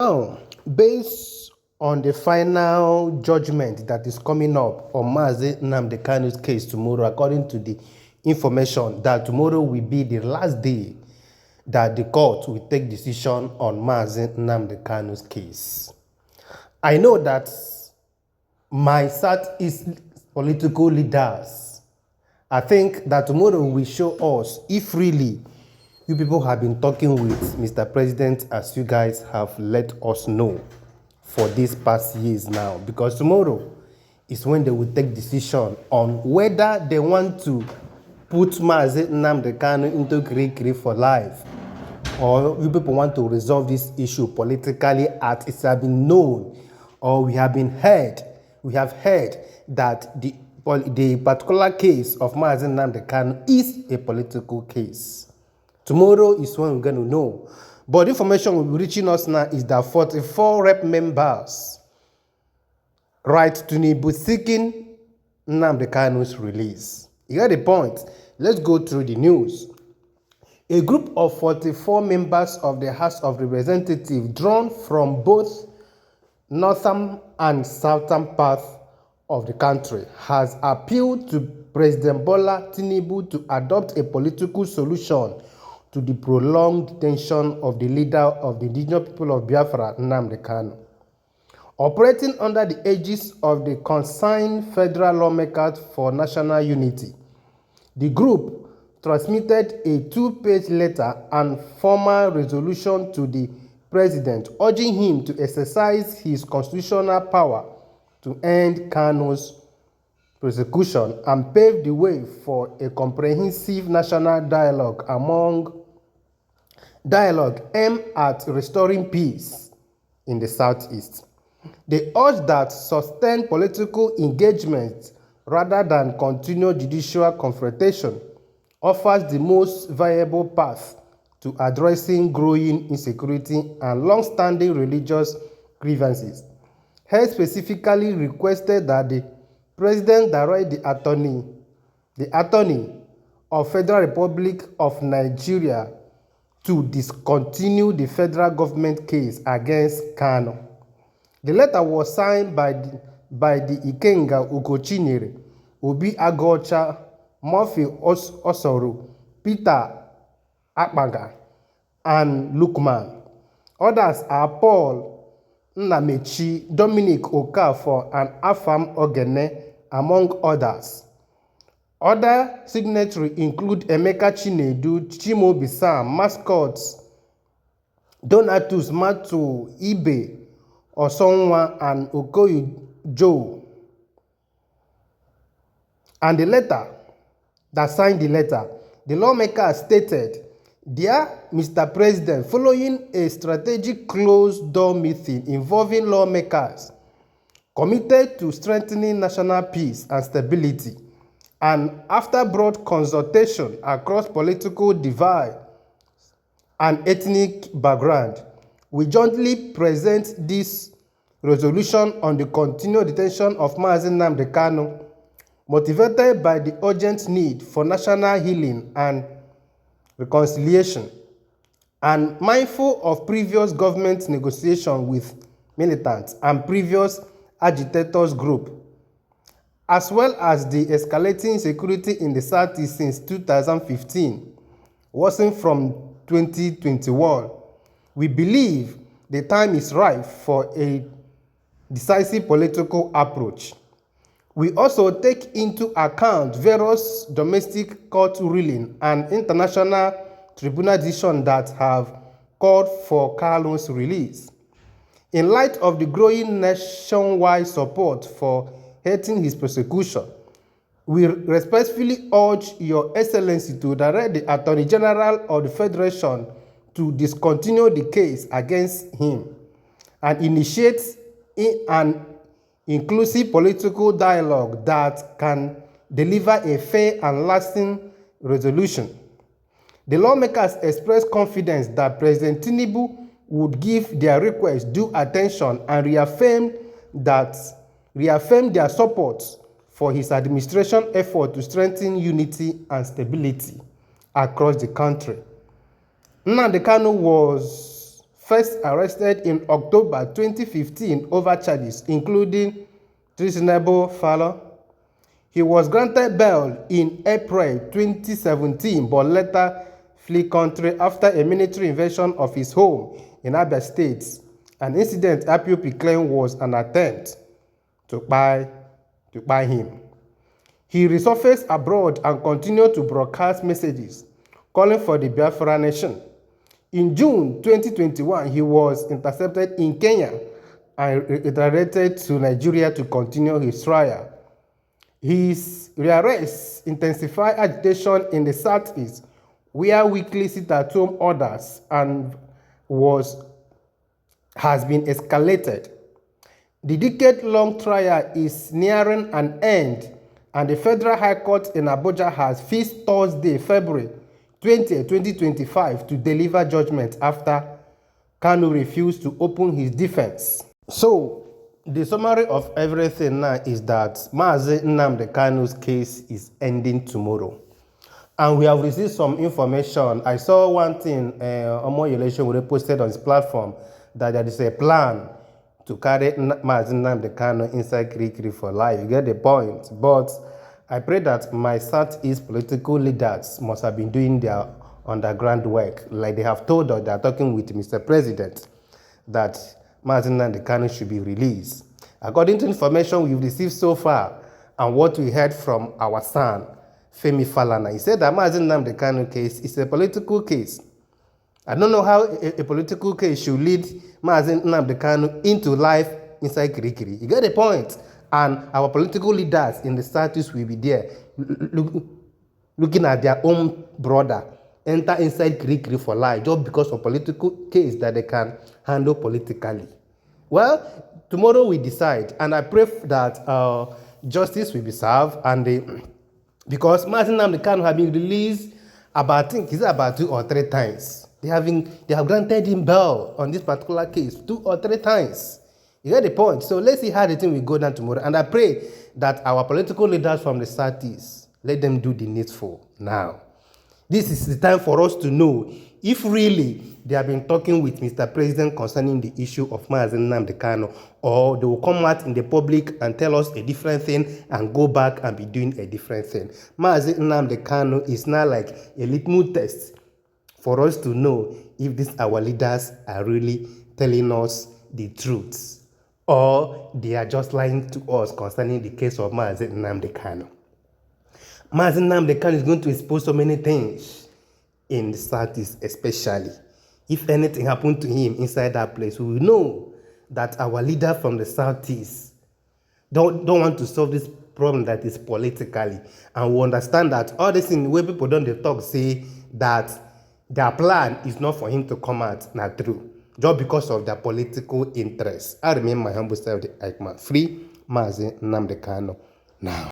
Now, based on the final judgment that is coming up on Mazi Nnamdi Kanu's case tomorrow, according to the information that tomorrow will be the last day that the court will take decision on Mazi Nnamdi Kanu's case. I know that my Southeast political leaders, I think that tomorrow will show us if really you people have been talking with Mr. President as you guys have let us know for these past years now. Because tomorrow is when they will take decision on whether they want to put Mazi Nnamdi Kanu into Kirikiri for life, or you people want to resolve this issue politically as it has been known, or we have heard that the particular case of Mazi Nnamdi Kanu is a political case. Tomorrow is when we're going to know. But the information will be reaching us now is that 44 rep members write to Tinubu seeking Nnamdi Kanu's release. You get the point? Let's go through the news. A group of 44 members of the House of Representatives drawn from both northern and southern parts of the country has appealed to President Bola Tinubu to adopt a political solution to the prolonged detention of the leader of the indigenous people of Biafra, Nnamdi Kanu. Operating under the aegis of the concerned federal lawmakers for national unity, the group transmitted a 2-page letter and formal resolution to the president, urging him to exercise his constitutional power to end Kanu's prosecution and pave the way for a comprehensive national dialogue aimed at restoring peace in the Southeast. They urge that sustained political engagement rather than continued judicial confrontation offers the most viable path to addressing growing insecurity and long-standing religious grievances. He specifically requested that the President direct the Attorney of Federal Republic of Nigeria to discontinue the federal government case against Kanu. The letter was signed by the Ikenga Ugochinyere, Obi Agocha, Murphy Osoro, Peter Akpaga, and Lukman. Others are Paul Nnamechi, Dominic Okafor, and Afam Ogene, among others. Other signatories include Emeka Chinedu, Chimobi Sam, mascots Donatus Matu, Ibe Osonwa, and Okoye Joe. And the letter that signed the letter, the lawmaker stated, "Dear Mr. President, following a strategic closed-door meeting involving lawmakers committed to strengthening national peace and stability, and after broad consultation across political divide and ethnic background, we jointly present this resolution on the continued detention of Mazi Nnamdi Kanu, motivated by the urgent need for national healing and reconciliation, and mindful of previous government negotiations with militants and previous agitators group, as well as the escalating insecurity in the Southeast since 2015, worsened from 2021. We believe the time is ripe for a decisive political approach. We also take into account various domestic court rulings and international tribunal decisions that have called for Kanu's release. In light of the growing nationwide support for hating his prosecution, we respectfully urge Your Excellency to direct the Attorney General of the Federation to discontinue the case against him and initiate an inclusive political dialogue that can deliver a fair and lasting resolution." The lawmakers expressed confidence that President Tinubu would give their request due attention and reaffirm their support for his administration effort to strengthen unity and stability across the country. Nnamdi Kanu was first arrested in October 2015 over charges including treasonable felon. He was granted bail in April 2017 but later fled country after a military invasion of his home in Abia State, an incident IPOB claimed was an attempt to buy him. He resurfaced abroad and continued to broadcast messages calling for the Biafra nation. In June 2021, he was intercepted in Kenya and redirected to Nigeria to continue his trial. His rearrest intensified agitation in the southeast, where weekly sit-at-home orders has been escalated. The decade-long trial is nearing an end, and the Federal High Court in Abuja has fixed Thursday, February 20, 2025 to deliver judgment after Kanu refused to open his defense. So, the summary of everything now is that Mazi Nnamdi Kanu's case is ending tomorrow. And we have received some information. I saw one thing, Omo Election we posted on his platform, that there is a plan to carry Mazi Nnamdi Kanu inside Kirikiri for life. You get the point. But I pray that my Southeast political leaders must have been doing their underground work. Like they have told us, they are talking with Mr. President that Mazi Nnamdi Kanu should be released. According to information we've received so far and what we heard from our son, Femi Falana, he said that Mazi Nnamdi Kanu case is a political case. I don't know how a political case should lead Mazi Nnamdi Kanu into life inside Kirikiri. You get the point? And our political leaders in the status will be there looking at their own brother enter inside Kirikiri for life just because of political case that they can handle politically. Well, tomorrow we decide, and I pray that justice will be served, and because Mazi Nnamdi Kanu have been released about 2 or 3 times. They have granted him bail on this particular case 2 or 3 times. You get the point? So let's see how the thing will go down tomorrow. And I pray that our political leaders from the Southeast, let them do the needful now. This is the time for us to know if really they have been talking with Mr. President concerning the issue of Mazi Nnamdi Kanu, or they will come out in the public and tell us a different thing and go back and be doing a different thing. Mazi Nnamdi Kanu is now like a litmus test for us to know if these our leaders are really telling us the truth, or they are just lying to us concerning the case of Mazi Nnamdi Kanu. Mazi Nnamdi Kanu is going to expose so many things in the Southeast, especially. If anything happened to him inside that place, we will know that our leader from the Southeast don't want to solve this problem that is politically. And we understand that all this thing where people don't talk say that their plan is not for him to come out, not true, just because of their political interests. I remain my humble self, the Eichmann. Free Mazi Nnamdi Kanu now.